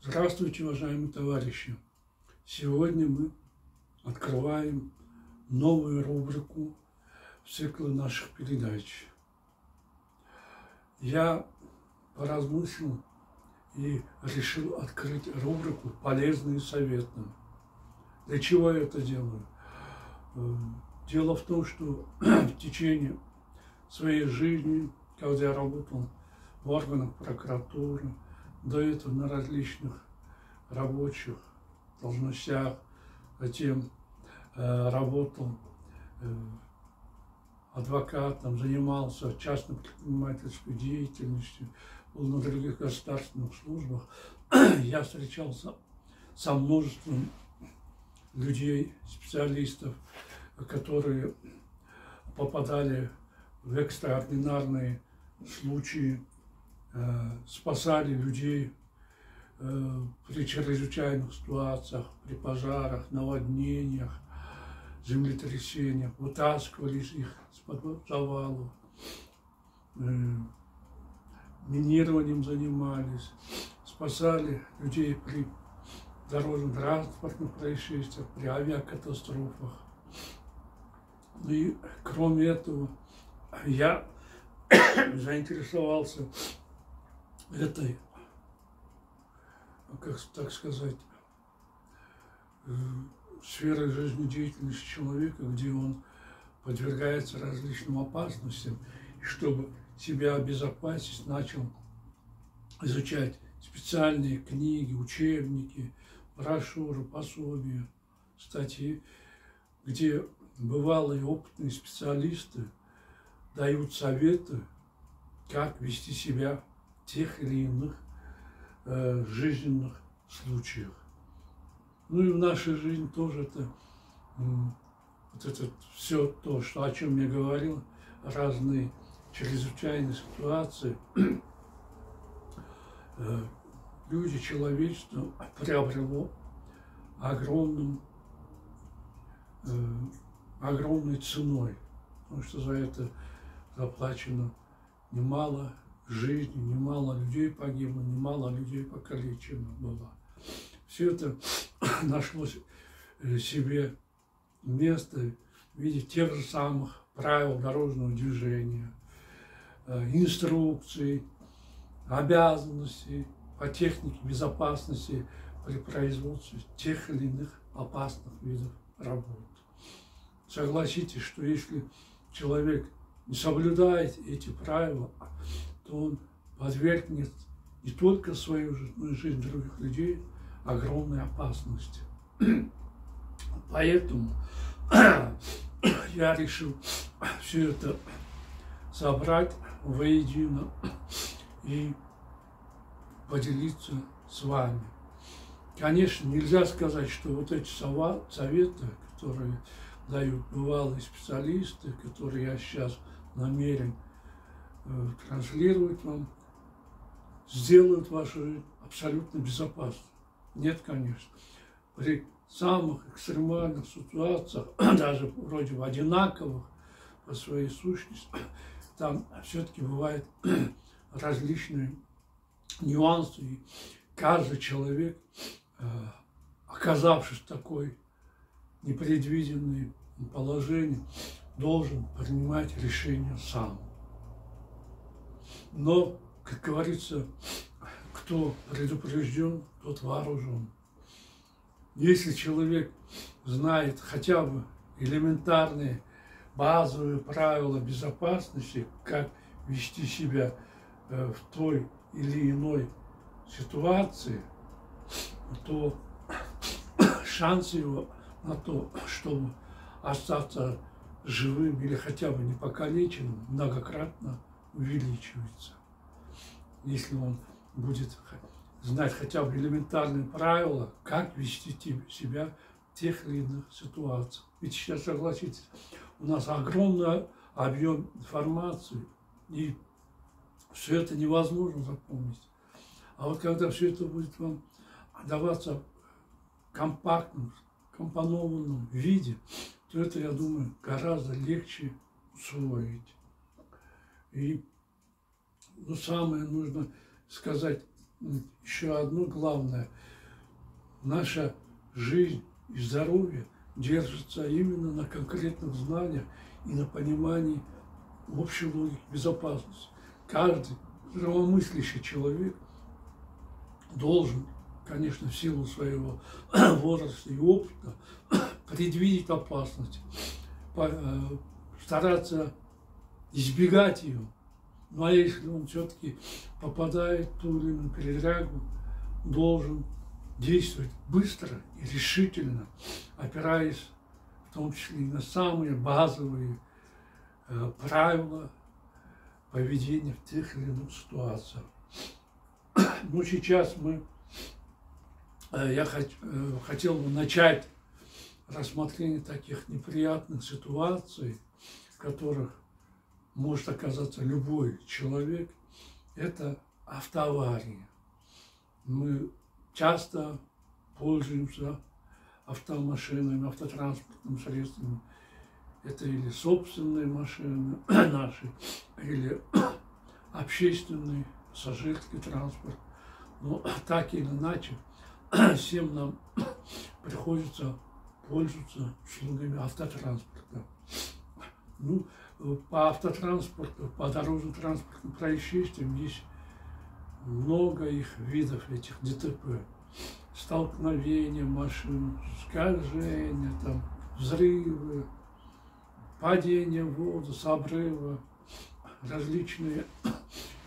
Здравствуйте, уважаемые товарищи! Сегодня мы открываем новую рубрику в цикле наших передач. Я поразмыслил и решил открыть рубрику «Полезные советы». Для чего я это делаю? Дело в том, что в течение своей жизни, когда я работал в органах прокуратуры, до этого на различных рабочих должностях, затем работал адвокатом, занимался частной предпринимательской деятельностью, был на других государственных службах. Я встречался со множеством людей, специалистов, которые попадали в экстраординарные случаи, спасали людей при чрезвычайных ситуациях, при пожарах, наводнениях, землетрясениях, вытаскивали их из-под завалов, минированием занимались, спасали людей при дорожно-транспортных происшествиях, при авиакатастрофах. И кроме этого, я заинтересовался этой, как так сказать, сферой жизнедеятельности человека, где он подвергается различным опасностям. И чтобы себя обезопасить, начал изучать специальные книги, учебники, брошюры, пособия, статьи, где бывалые опытные специалисты дают советы, как вести себя в тех или иных жизненных случаях. Ну и в нашей жизни тоже это, вот это все то, что, о чем я говорил, разные чрезвычайные ситуации, люди, человечество приобрело огромной ценой, потому что за это заплачено немало жизней, немало людей погибло, немало людей покалечено было. Все это нашло себе место в виде тех же самых правил дорожного движения, инструкций, обязанностей по технике безопасности при производстве тех или иных опасных видов работ. Согласитесь, что если человек не соблюдает эти правила, то он подвергнет не только свою жизнь, но и жизнь других людей огромной опасности. Поэтому я решил все это собрать воедино и поделиться с вами. Конечно, нельзя сказать, что вот эти советы, которые дают бывалые специалисты, которые я сейчас намерен транслировать вам, сделают вашу жизнь абсолютно безопасной. Нет, конечно. При самых экстремальных ситуациях, даже вроде бы одинаковых по своей сущности, там все-таки бывают различные нюансы. И каждый человек, оказавшись в такой непредвиденной положении, должен принимать решение сам. Но, как говорится, кто предупрежден, тот вооружен. Если человек знает хотя бы элементарные базовые правила безопасности, как вести себя в той или иной ситуации, то шансы его на то, чтобы остаться живым или хотя бы не покалеченным, многократно увеличивается. Если он будет знать хотя бы элементарные правила, как вести себя в тех или иных ситуациях. Ведь сейчас, согласитесь, у нас огромный объем информации, и все это невозможно запомнить. А вот когда все это будет вам даваться в компактном, компонованном виде, то это, я думаю, гораздо легче усвоить. И самое нужно сказать еще одно главное. Наша жизнь и здоровье держится именно на конкретных знаниях и на понимании общей логики безопасности. Каждый здравомыслящий человек должен, конечно, в силу своего возраста и опыта предвидеть опасность, стараться избегать ее. Ну а если он все-таки попадает в ту или иную передрягу, должен действовать быстро и решительно, опираясь в том числе и на самые базовые правила поведения в тех или иных ситуациях. Ну, сейчас я хотел бы начать рассмотрение таких неприятных ситуаций, в которых может оказаться любой человек. Это автоаварии. Мы часто пользуемся автомашинами, автотранспортными средствами. Это или собственные машины наши, или общественный пассажирский транспорт. Но так или иначе, всем нам приходится пользоваться услугами автотранспорта. Ну, по автотранспорту, по дорожно-транспортным происшествиям есть много их видов, этих ДТП. Столкновения машин, скольжения, там, взрывы, падение в воду с обрыва, различные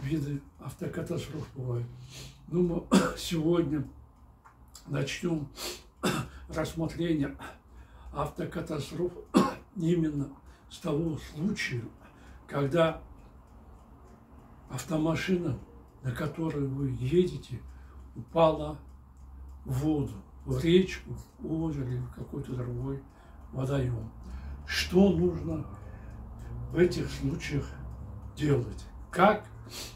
виды автокатастроф бывают. Ну, мы сегодня начнем рассмотрение автокатастроф именно с того случая, когда автомашина, на которой вы едете, упала в воду, в речку, в озеро или в какой-то другой водоем. Что нужно в этих случаях делать? Как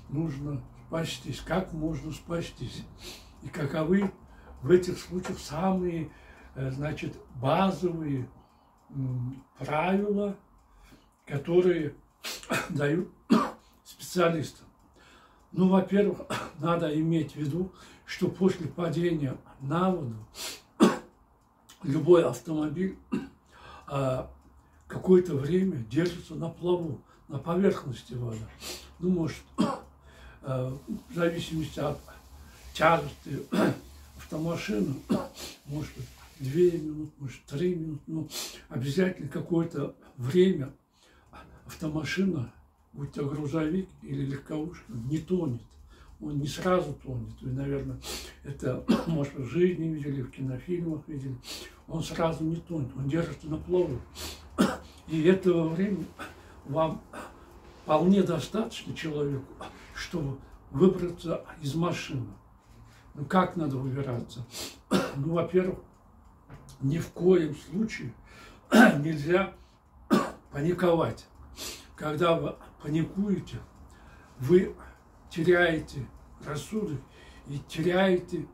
нужно спастись? Как можно спастись? И каковы в этих случаях самые, значит, базовые правила, которые дают специалисты? Ну, во-первых, надо иметь в виду, что после падения на воду любой автомобиль какое-то время держится на плаву, на поверхности воды. Ну, может, в зависимости от тяжести автомашины, может, 2 минуты, может, 3 минуты, но обязательно какое-то время автомашина, будь то грузовик или легковушка, не тонет. Он не сразу тонет. Вы, наверное, это, может, в жизни видели, в кинофильмах видели. Он сразу не тонет, он держится на плаву. И этого времени вам вполне достаточно человеку, чтобы выбраться из машины. Ну, как надо выбираться? Ну, во-первых, ни в коем случае нельзя паниковать. Когда вы паникуете, вы теряете рассудок и теряете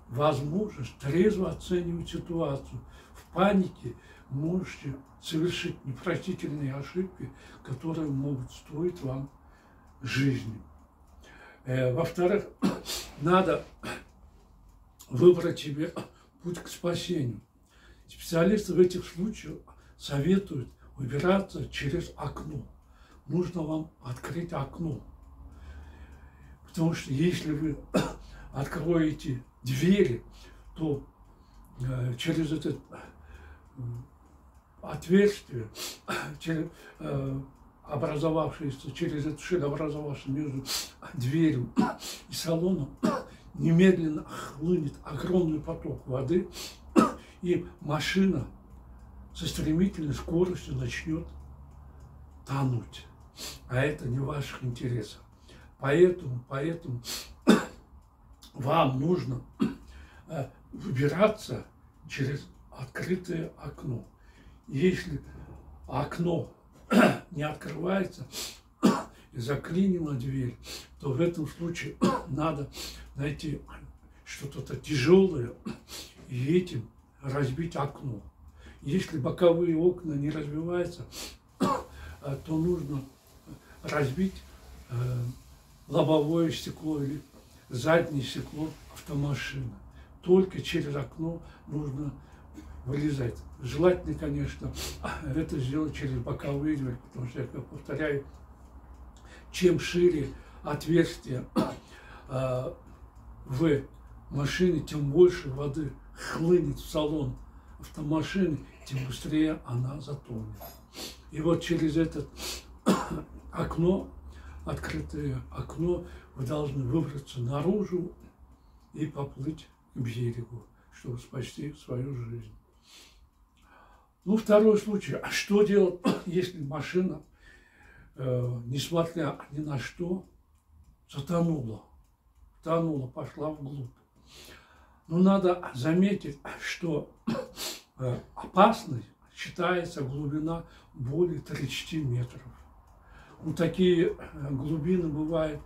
возможность трезво оценивать ситуацию. В панике можете совершить непростительные ошибки, которые могут стоить вам жизни. Во-вторых, надо выбрать себе путь к спасению. Специалисты в этих случаях советуют выбираться через окно. Нужно вам открыть окно. Потому что если вы откроете двери, то через это отверстие, образовавшееся, через эту щель, образовавшуюся между дверью и салоном, немедленно хлынет огромный поток воды, и машина со стремительной скоростью начнет тонуть. А это не в ваших интересах. Поэтому вам нужно выбираться через открытое окно. Если окно не открывается и заклинила дверь, то в этом случае надо найти что-то тяжелое и этим разбить окно. Если боковые окна не разбиваются, то нужно разбить лобовое стекло или заднее стекло автомашины. Только через окно нужно вылезать. Желательно, конечно, это сделать через боковые двери, потому что, я повторяю, чем шире отверстие в машине, тем больше воды хлынет в салон автомашины, тем быстрее она затонет. И вот через это окно, открытое окно, вы должны выбраться наружу и поплыть к берегу, чтобы спасти свою жизнь. Ну, второй случай. А что делать, если машина, несмотря ни на что, затонула, пошла вглубь? Ну, надо заметить, что опасной считается глубина более 30 метров. Ну, такие глубины бывают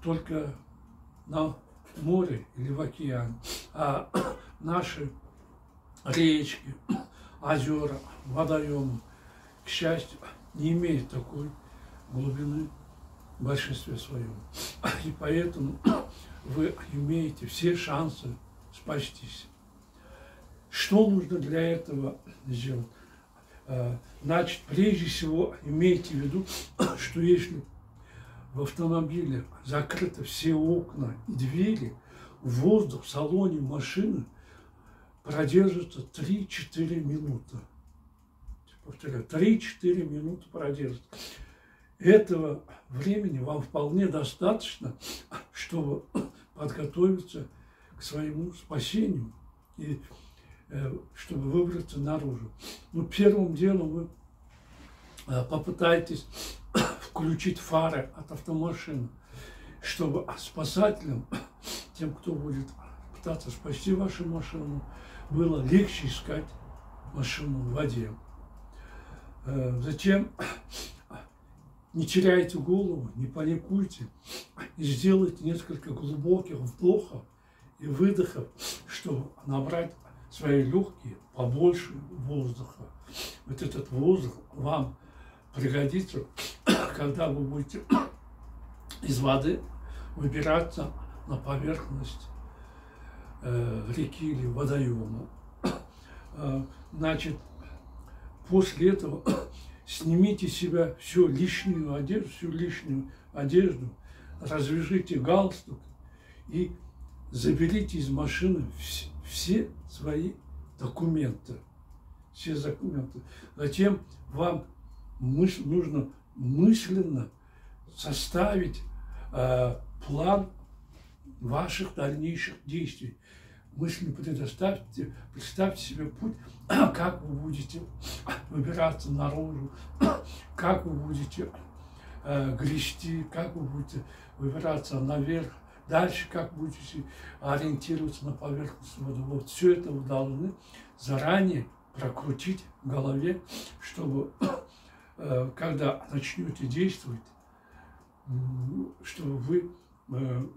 только на море или в океане. А наши речки, озера, водоемы, к счастью, не имеют такой глубины в большинстве своем. И поэтому вы имеете все шансы спастись. Что нужно для этого сделать? Значит, прежде всего, имейте в виду, что если в автомобиле закрыты все окна и двери, воздух в салоне машины продержится 3-4 минуты. Повторяю, 3-4 минуты продержится. Этого времени вам вполне достаточно, чтобы подготовиться к своему спасению и чтобы выбраться наружу. Ну, первым делом вы попытаетесь включить фары от автомашины, чтобы спасателям, тем, кто будет пытаться спасти вашу машину, было легче искать машину в воде. Затем не теряйте голову, не паникуйте и сделайте несколько глубоких вдохов и выдохов, чтобы набрать в свои легкие побольше воздуха. Вот этот воздух вам пригодится, когда вы будете из воды выбираться на поверхность реки или водоема. Значит, после этого снимите с себя всю лишнюю одежду, развяжите галстук и заберите из машины все свои документы. Затем вам нужно мысленно составить план ваших дальнейших действий. Мысленно представьте себе путь, как вы будете выбираться наружу, как вы будете грести, как вы будете выбираться наверх, дальше как будете ориентироваться на поверхность воды. Вот все это вы должны заранее прокрутить в голове, чтобы, когда начнете действовать, чтобы вы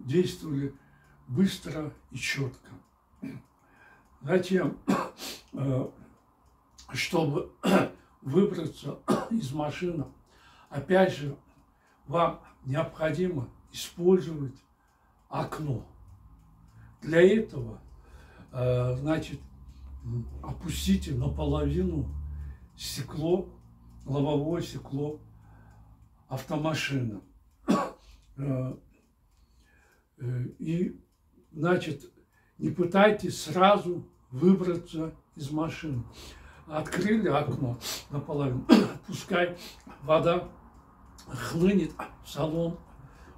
действовали быстро и четко. Затем, чтобы выбраться из машины, опять же, вам необходимо использовать окно. Для этого, значит, опустите наполовину стекло, лобовое стекло автомашины. И, значит, не пытайтесь сразу выбраться из машины. Открыли окно наполовину, пускай вода хлынет в салон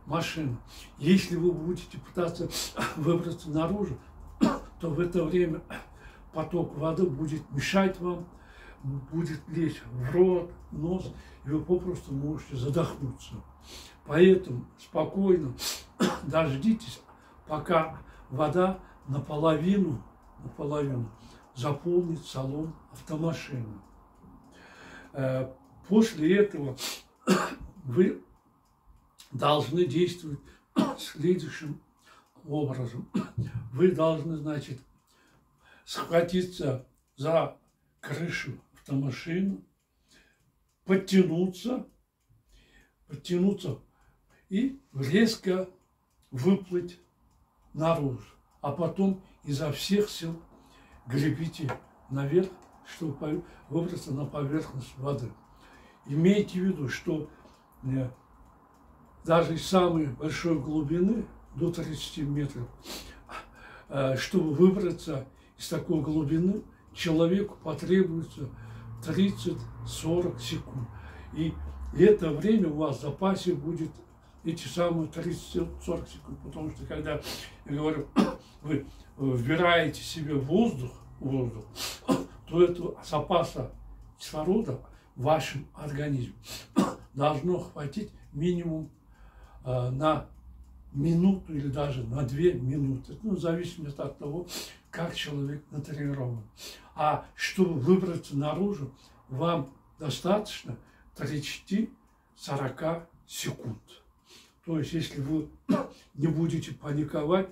машины. Если вы будете пытаться выбраться наружу, то в это время поток воды будет мешать вам, будет лезть в рот, нос, и вы попросту можете задохнуться. Поэтому спокойно дождитесь, пока вода наполовину заполнит салон автомашины. После этого вы должны действовать следующим образом. Вы должны, значит, схватиться за крышу автомашины, подтянуться и резко выплыть наружу, а потом изо всех сил гребите наверх, чтобы выбраться на поверхность воды. Имейте в виду, что даже из самой большой глубины, до 30 метров, чтобы выбраться из такой глубины, человеку потребуется 30-40 секунд. И это время у вас в запасе будет эти самые 30-40 секунд. Потому что когда, я говорю, вы вбираете себе воздух, то этого запаса кислорода в вашем организме должно хватить минимум на минуту или даже на 2 минуты. Ну, в зависимости от того, как человек натренирован. А чтобы выбраться наружу, вам достаточно 30-40 секунд. То есть, если вы не будете паниковать,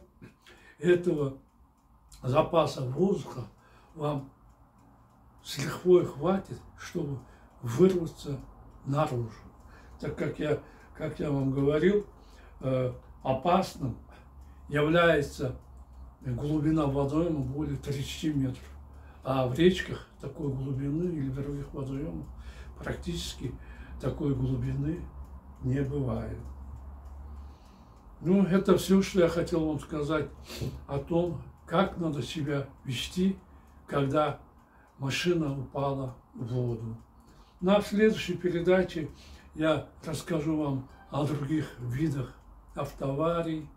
этого запаса воздуха вам с лихвой хватит, чтобы вырваться наружу. Так как я вам говорил, опасным является глубина водоема более 30 метров. А в речках такой глубины или в других водоемах практически такой глубины не бывает. Ну, это все, что я хотел вам сказать о том, как надо себя вести, когда машина упала в воду. На следующей передаче я расскажу вам о других видах автоаварий,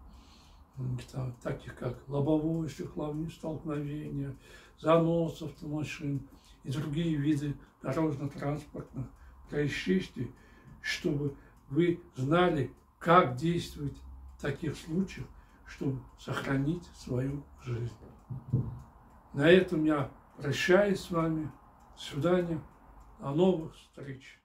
таких как лобовое стекловые столкновения, занос автомашин и другие виды дорожно-транспортных происшествий, чтобы вы знали, как действовать в таких случаях, чтобы сохранить свою жизнь. На этом я прощаюсь с вами. До свидания. До новых встреч.